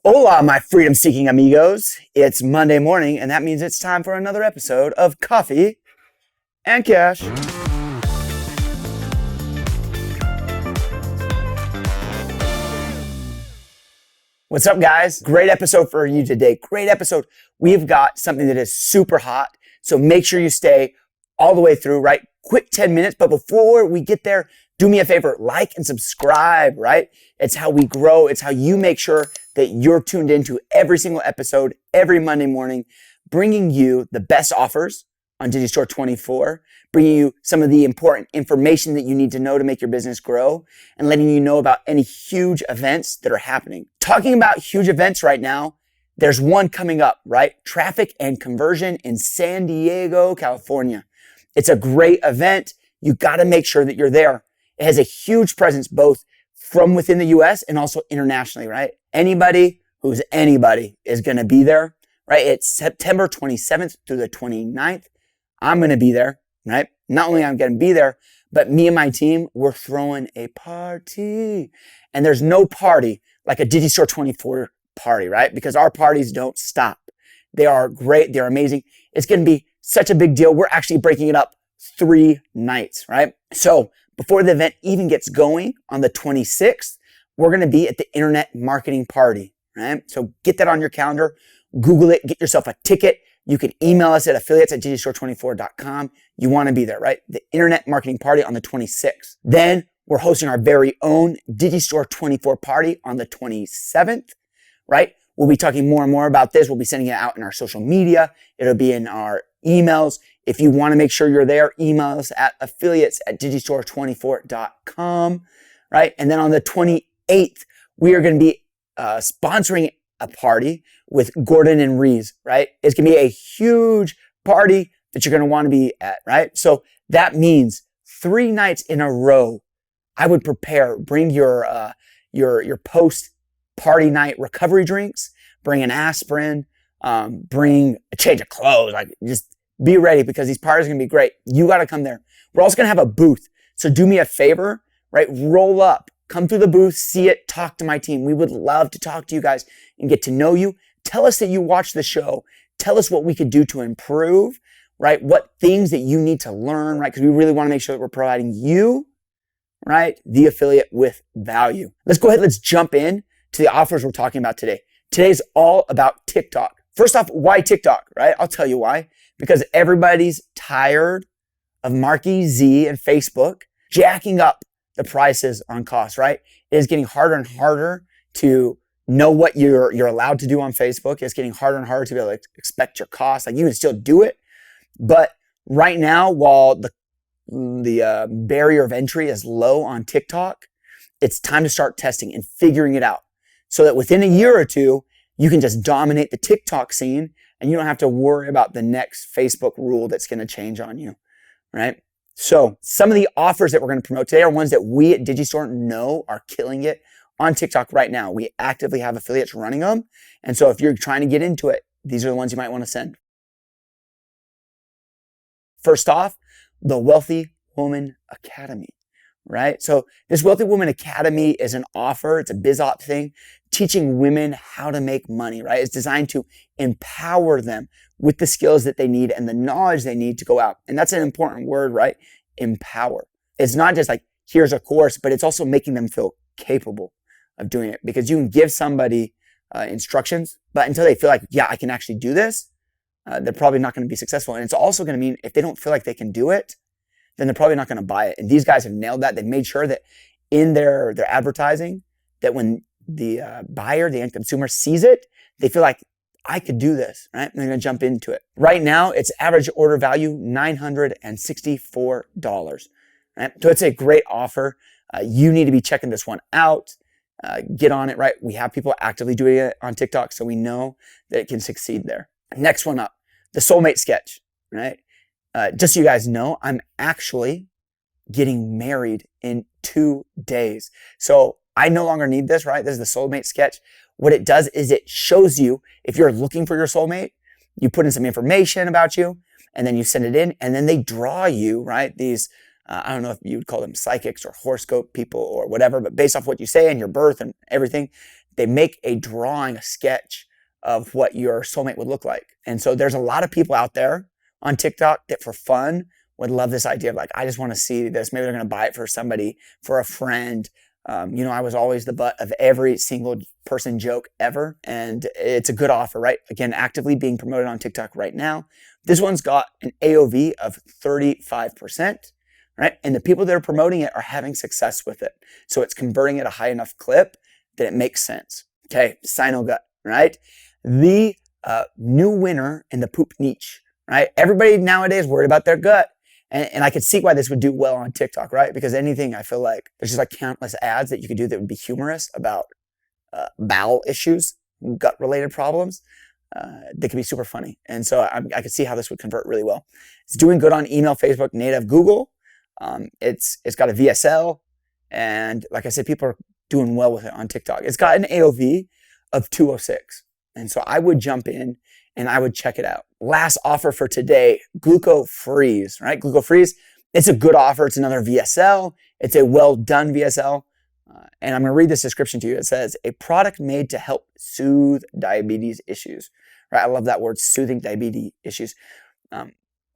Hola, my freedom-seeking amigos. It's Monday morning, and that means it's time for another episode of Coffee and Cash. What's up, guys? Great episode for you today. Great episode. We've got something that is super hot, so make sure you stay all the way through, right? Quick 10 minutes, but before we get there, do me a favor, like and subscribe, right? It's how we grow. It's how you make sure that you're tuned into every single episode, every Monday morning, bringing you the best offers on Digistore 24, bringing you some of the important information that you need to know to make your business grow, and letting you know about any huge events that are happening. Talking about huge events right now, there's one coming up, right? Traffic and Conversion in San Diego, California. It's a great event. You got to make sure that you're there. It has a huge presence both from within the US and also internationally, right? Anybody who's anybody is going to be there, right? It's September 27th through the 29th. I'm going to be there, right? Not only I'm going to be there, but me and my team, we're throwing a party. And there's no party like a Digistore 24 party, right? Because our parties don't stop. They are great. They're amazing. It's going to be such a big deal. We're actually breaking it up 3 nights, right? So before the event even gets going on the 26th, we're going to be at the Internet Marketing Party, right? So get that on your calendar, Google it, get yourself a ticket. You can email us at affiliates@digistore24.com. You want to be there, right? The Internet Marketing Party on the 26th. Then we're hosting our very own Digistore 24 party on the 27th, right? We'll be talking more and more about this. We'll be sending it out in our social media. It'll be in our emails. If you want to make sure you're there, email us at affiliates@digistore24.com, right? And then on the 28th, we are going to be sponsoring a party with Gordon and Reese, right? It's going to be a huge party that you're going to want to be at, right? So that means 3 nights in a row, I would bring your post-party night recovery drinks, bring an aspirin, bring a change of clothes, like just be ready because these parties are going to be great. You got to come there. We're also going to have a booth. So do me a favor, right? Roll up, come through the booth, see it, talk to my team. We would love to talk to you guys and get to know you. Tell us that you watch the show. Tell us what we could do to improve, right? What things that you need to learn, right? Because we really want to make sure that we're providing you, right, the affiliate with value. Let's go ahead. Let's jump in to the offers we're talking about today. Today's all about TikTok. First off, why TikTok, right? I'll tell you why. Because everybody's tired of Marky Z and Facebook jacking up the prices on costs, right? It is getting harder and harder to know what you're allowed to do on Facebook. It's getting harder and harder to be able to expect your costs. Like you can still do it, but right now, while the barrier of entry is low on TikTok, it's time to start testing and figuring it out so that within a year or two, you can just dominate the TikTok scene and you don't have to worry about the next Facebook rule that's going to change on you, right? So some of the offers that we're going to promote today are ones that we at Digistore know are killing it on TikTok right now. We actively have affiliates running them. And so if you're trying to get into it, these are the ones you might want to send. First off, the Wealthy Woman Academy, right? So this Wealthy Woman Academy is an offer. It's a biz op thing, teaching women how to make money, right? It's designed to empower them with the skills that they need and the knowledge they need to go out. And that's an important word, right? Empower. It's not just like, here's a course, but it's also making them feel capable of doing it because you can give somebody instructions, but until they feel like, yeah, I can actually do this, they're probably not going to be successful. And it's also going to mean if they don't feel like they can do it, then they're probably not going to buy it. And these guys have nailed that. They've made sure that in their advertising, that when the buyer, the end consumer sees it, they feel like, I could do this, right? And they're going to jump into it. Right now, it's average order value, $964, right? So it's a great offer. You need to be checking this one out. Get on it, right? We have people actively doing it on TikTok, so we know that it can succeed there. Next one up, the Soulmate Sketch, right? Just so you guys know, I'm actually getting married in 2 days. So I no longer need this, right? This is the Soulmate Sketch. What it does is it shows you, if you're looking for your soulmate, you put in some information about you, and then you send it in, and then they draw you, right? These, I don't know if you would call them psychics or horoscope people or whatever, but based off what you say and your birth and everything, they make a drawing, a sketch of what your soulmate would look like. And so there's a lot of people out there on TikTok that for fun would love this idea of like, I just want to see this. Maybe they're going to buy it for somebody, for a friend. I was always the butt of every single person joke ever. And it's a good offer, right? Again, actively being promoted on TikTok right now. This one's got an AOV of 35%, right? And the people that are promoting it are having success with it. So it's converting at a high enough clip that it makes sense. Okay, Synogut, right? The new winner in the poop niche, right? Everybody nowadays worried about their gut. And I could see why this would do well on TikTok, right? Because anything, I feel like there's just like countless ads that you could do that would be humorous about bowel issues, gut related problems. They could be super funny. And so I could see how this would convert really well. It's doing good on email, Facebook, native, Google. It's got a VSL. And like I said, people are doing well with it on TikTok. It's got an AOV of 206. And so I would jump in and I would check it out. Last offer for today, Glucofreeze, right? Glucofreeze, it's a good offer. It's another VSL. It's a well-done VSL. And I'm going to read this description to you. It says, a product made to help soothe diabetes issues, right? I love that word, soothing diabetes issues. A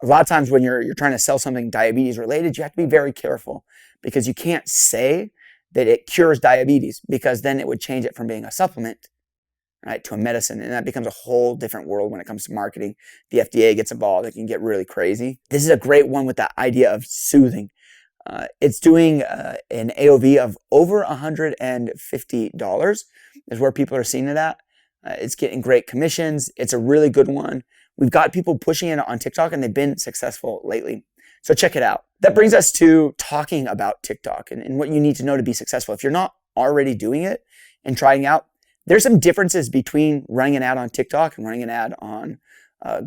lot of times when you're trying to sell something diabetes related, you have to be very careful because you can't say that it cures diabetes because then it would change it from being a supplement, right, to a medicine. And that becomes a whole different world when it comes to marketing. The FDA gets involved. It can get really crazy. This is a great one with that idea of soothing. It's doing an AOV of over $150 is where people are seeing it at. It's getting great commissions. It's a really good one. We've got people pushing it on TikTok and they've been successful lately. So check it out. That brings us to talking about TikTok and what you need to know to be successful. If you're not already doing it and trying out, there's some differences between running an ad on TikTok and running an ad on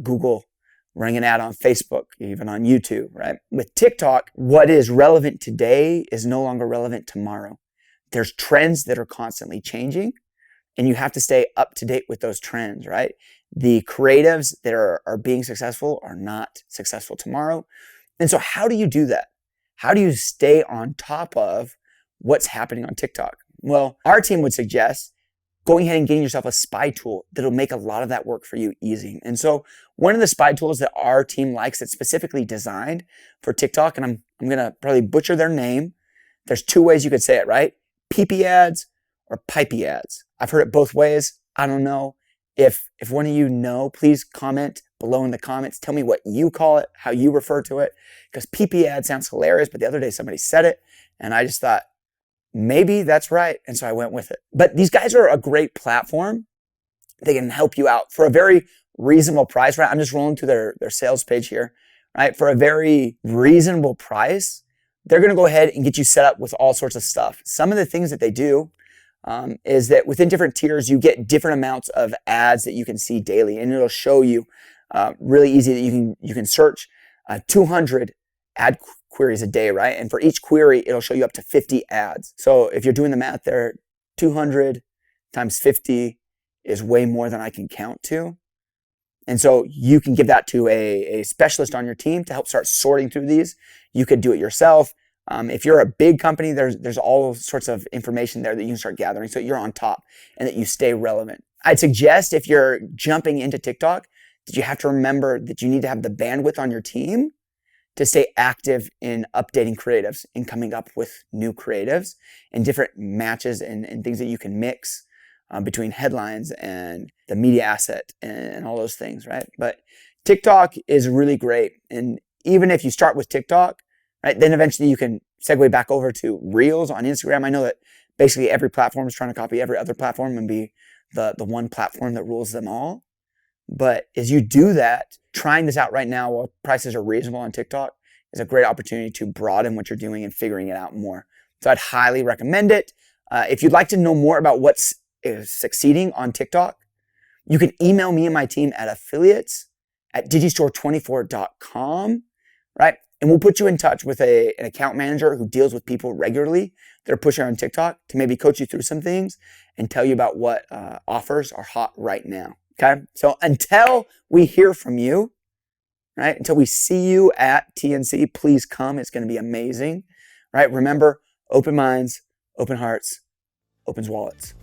Google, running an ad on Facebook, even on YouTube, right? With TikTok, what is relevant today is no longer relevant tomorrow. There's trends that are constantly changing and you have to stay up to date with those trends, right? The creatives that are being successful are not successful tomorrow. And so how do you do that? How do you stay on top of what's happening on TikTok? Well, our team would suggest going ahead and getting yourself a spy tool that'll make a lot of that work for you easy. And so one of the spy tools that our team likes that's specifically designed for TikTok, and I'm going to probably butcher their name. There's two ways you could say it, right? Peepee ads or pipey ads. I've heard it both ways. I don't know. If one of you know, please comment below in the comments. Tell me what you call it, how you refer to it. Because peepee ad sounds hilarious, but the other day somebody said it, and I just thought, maybe that's right. And so I went with it. But these guys are a great platform. They can help you out for a very reasonable price, right? I'm just rolling through their sales page here, right? For a very reasonable price, they're going to go ahead and get you set up with all sorts of stuff. Some of the things that they do is that within different tiers, you get different amounts of ads that you can see daily. And it'll show you really easy that you can search 200 ad queries a day, right? And for each query, it'll show you up to 50 ads. So if you're doing the math there, 200 times 50 is way more than I can count to. And so you can give that to a specialist on your team to help start sorting through these. You could do it yourself. If you're a big company, there's all sorts of information there that you can start gathering so you're on top and that you stay relevant. I'd suggest if you're jumping into TikTok that you have to remember that you need to have the bandwidth on your team to stay active in updating creatives and coming up with new creatives and different matches and things that you can mix between headlines and the media asset and all those things, right? But TikTok is really great. And even if you start with TikTok, right, then eventually you can segue back over to Reels on Instagram. I know that basically every platform is trying to copy every other platform and be the one platform that rules them all. But as you do that, trying this out right now while prices are reasonable on TikTok is a great opportunity to broaden what you're doing and figuring it out more. So I'd highly recommend it. If you'd like to know more about what's succeeding on TikTok, you can email me and my team at affiliates@digistore24.com, right? And we'll put you in touch with an account manager who deals with people regularly that are pushing on TikTok to maybe coach you through some things and tell you about what offers are hot right now. Okay, so until we hear from you, right, until we see you at TNC, please come. It's going to be amazing, right? Remember, open minds, open hearts, opens wallets.